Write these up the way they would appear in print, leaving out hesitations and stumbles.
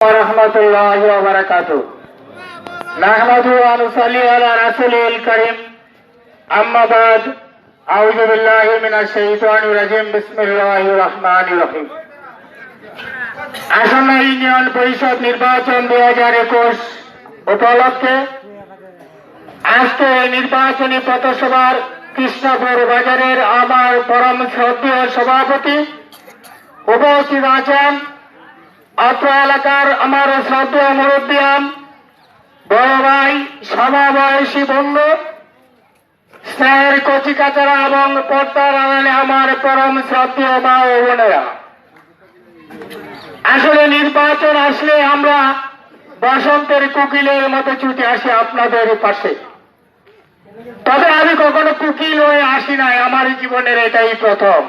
ওয়া বারাকাতুহু নাহমাদু ওয়া নুসাল্লি আলা রাসূলিল কারীম আম্মা বাদ আউযু বিল্লাহি মিনাশ শাইতানির রাজিম বিসমিল্লাহির রহমানির রহিম। আসন্ন ইউনিয়ন পরিষদ নির্বাচন 2021 উপলক্ষে আজকে নির্বাচনী পথসভার কৃষ্ণপুর বাজারের আমার পরম শ্রদ্ধেয় সভাপতি উপস্থিত আছেন। অত্র এলাকার আমার শ্রদ্ধেয় মুরব্বিয়ান, বড় ভাই, সমবয়সী বন্ধু, স্নেহের কচিকাচারা এবং পর্দার আড়ালে আমার পরম শ্রদ্ধেয় মা ও বোনেরা, আসলে নির্বাচন আসলে আমরা বসন্তের কোকিলের মতো ছুটে আসি আপনাদের পাশে। তবে আমি কখনো কোকিল হয়ে আসি নাই, আমার জীবনের এটাই প্রথম।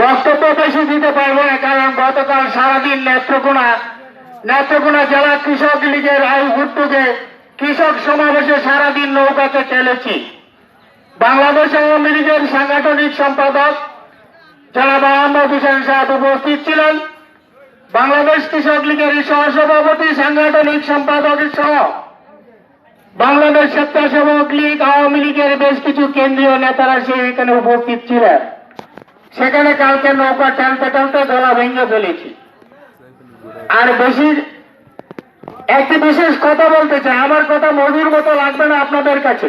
বক্তব্য বেশি দিতে পারবো না, কারণ গতকাল সারাদিন নেত্রকোনা জেলা কৃষক লীগের উদ্যোগে কৃষক সমাবেশে সারাদিন নৌকাতে চলেছি। বাংলাদেশ আওয়ামী লীগের সাংগঠনিক সম্পাদক জনাব মোহাম্মদ হোসেন সাহেব উপস্থিত ছিলেন। বাংলাদেশ কৃষক লীগের সহসভাপতি, সাংগঠনিক সম্পাদক সহ বাংলাদেশ স্বেচ্ছাসেবক লীগ, আওয়ামী লীগের বেশ কিছু কেন্দ্রীয় নেতারা সেখানে উপস্থিত ছিলেন। সেখানে কালকে নৌকা টানতে টানতে গলা ভেঙে ফেলেছি। আর একটি বিশেষ কথা বলতে চাই। আমার কথা মধুর মতো লাগবে না আপনাদের কাছে,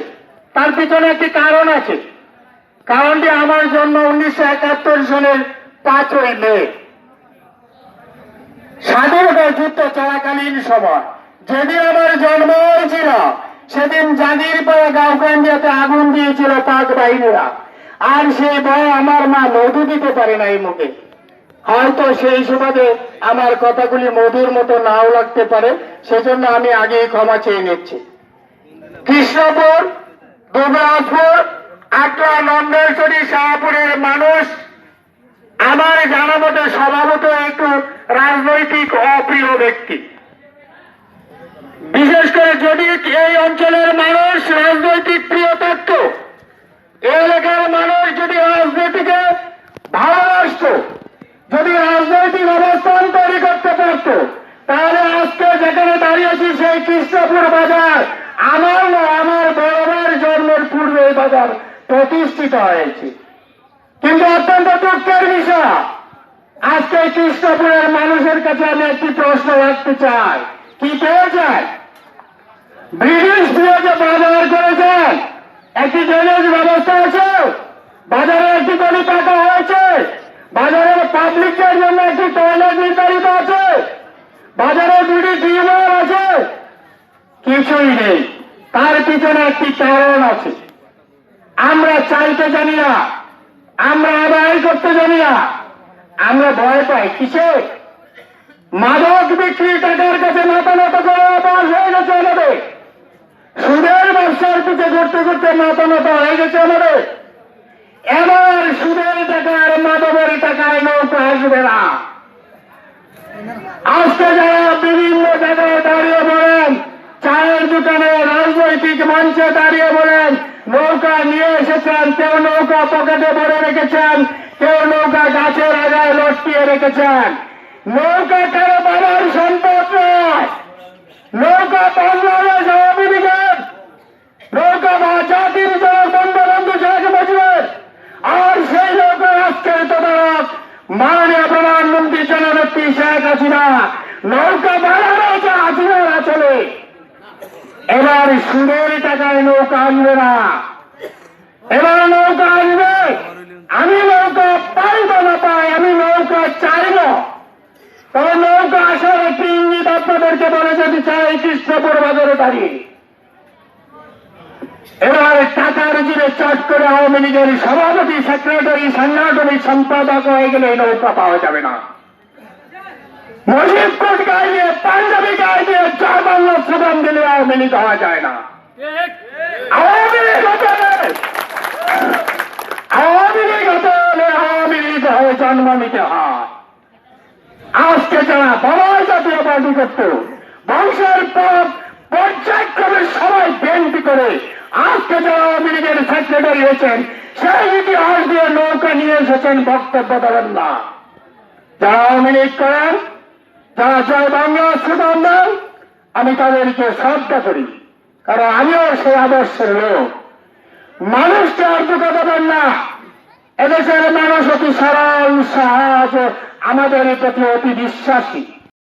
তার পিছনে একটি কারণ আছে। কারণটি আমার জন্ম 1971 সালের 5ই মে, স্বাধীনতা যুদ্ধ চলাকালীন সময়। যেদিন আমার জন্ম হয়েছিল সেদিন জাগিরপাড়া গাঁওকান্দিয়াতে আগুন দিয়েছিল পাক বাহিনীরা। আর সেই ভয়ে আমার মা মধু দিতে পারে না এই মুখে। হয়তো সেই সুবাদে আমার কথাগুলি মধুর মতো নাও লাগতে পারে, সেজন্য আমি আগেই ক্ষমা চেয়ে নিচ্ছি। কৃষ্ণপুর, দুবরাজপুর, আটরা, নন্দেশ্বরী, শাহপুরের মানুষ আমার জানা মতে স্বভাবত একটু রাজনৈতিক অপ্রিয় ব্যক্তি। বিশেষ করে যদি এই অঞ্চলের মানুষ রাজনৈতিক প্রিয় থাকত, এই এলাকার মানুষ যদি রাজনীতিকে ভালোবাসত, যদি রাজনৈতিক অবস্থান তৈরি করতে পারত, তাহলে আজকে যেখানে দাঁড়িয়েছি সেই কৃষ্ণপুর বাজার আমার বড় ভাইয়ের জন্মের পূর্বে এই বাজার প্রতিষ্ঠিত হয়েছে। কিন্তু অত্যন্ত দুঃখের বিষয়, আজকে কৃষ্ণপুরের মানুষের কাছে আমি একটি প্রশ্ন রাখতে চাই। কি পেয়েছেন? ব্রিটিশ যে বাজার করেছেন, একটি ড্রেনেজ ব্যবস্থা আছে, বাজারে একটি গলি পাকা হয়েছে, বাজারের পাবলিকের জন্য একটি টয়লেট নির্ধারিত আছে, বাজারে দুটি টিউবওয়েল আছে, কিছুই নেই। তার পিছনে একটি কারণ আছে। আমরা চাইতে জানি না, আমরা আদায় করতে জানি না, আমরা ভয় পাই কিসে? মাদক বিক্রি টাকার কাছে মাথা নত করে অভ্যাস হয়ে গেছে আমাদের। সুদের ব্যবসার পিছিয়ে ঘুরতে ঘুরতে মাথা নত হয়ে গেছে আমাদের। এবার সুদের টাকার, মাদকের টাকায় নৌকা আসবে না। আজকে যারা বিভিন্ন জায়গায় দাঁড়িয়ে বলেন, চায়ের দোকানে, রাজনৈতিক মঞ্চে দাঁড়িয়ে বলেন নৌকা নিয়ে এসেছেন, কেউ নৌকা পকেটে ভরে রেখেছেন, কেউ নৌকা গাছের আগায় লটকিয়ে রেখেছেন। নৌকা কারো বাবার সম্পদ নয়, নৌকা বাংলাদেশ আওয়ামী লীগের, নৌকা জাতির জনক বঙ্গবন্ধু শেখ মুজিবের। আর সেই নৌকা আজকের তদারক মাননীয় প্রধানমন্ত্রী জননেত্রী শেখ হাসিনা। নৌকা বাংলাদেশ হাসিনার চলে। এবার সুদের টাকায় নৌকা আসবে না, এবার নৌকা আসবে। আমি নৌকা পাই বা না পাই, আমি নৌকা চাই না। তবে নৌকা আসার একটি ইঙ্গিত আপনাদেরকে বলে যেতে চাই কৃষ্ণপুর বাজারে দাঁড়িয়ে। এবার টাকার জিরে চট করে আওয়ামী লীগের সভাপতি, সেক্রেটারি, সাংগঠনিক সম্পাদক হয়ে গেলে নৌকা পাওয়া যাবে না। মুজিব কোট গায়ে দিয়ে, পাঞ্জাবি গায়ে দিয়ে, চার বাংলা স্লোগান দিলে আওয়ামী লীগ হওয়া যায় না। আওয়ামী লীগ হতে হলে আওয়ামী লীগ হয়ে জন্ম নিতে হয়। আজকে যারা বাবাই জাতীয় পার্টি করত, বংশের পর পর্যায়ক্রমে সবাই বিএনপি করে, আজকে যারা আওয়ামী লীগের সেক্রেটারি হয়েছেন, সেই ইতিহাস দিয়ে নৌকা নিয়ে এসেছেন, বক্তব্য দেবেন না। যারা আওয়ামী লীগ করেন, যারা জয় বাংলা স্লোগান দেন, আমি তাদেরকে শ্রদ্ধা করি, কারণ আমিও সেই আদর্শের লোক। মানুষকে আর ধোঁকা দেবেন না। এদেশের মানুষ অতি সরল, সহজ, আমাদের প্রতি অতি বিশ্বাসী।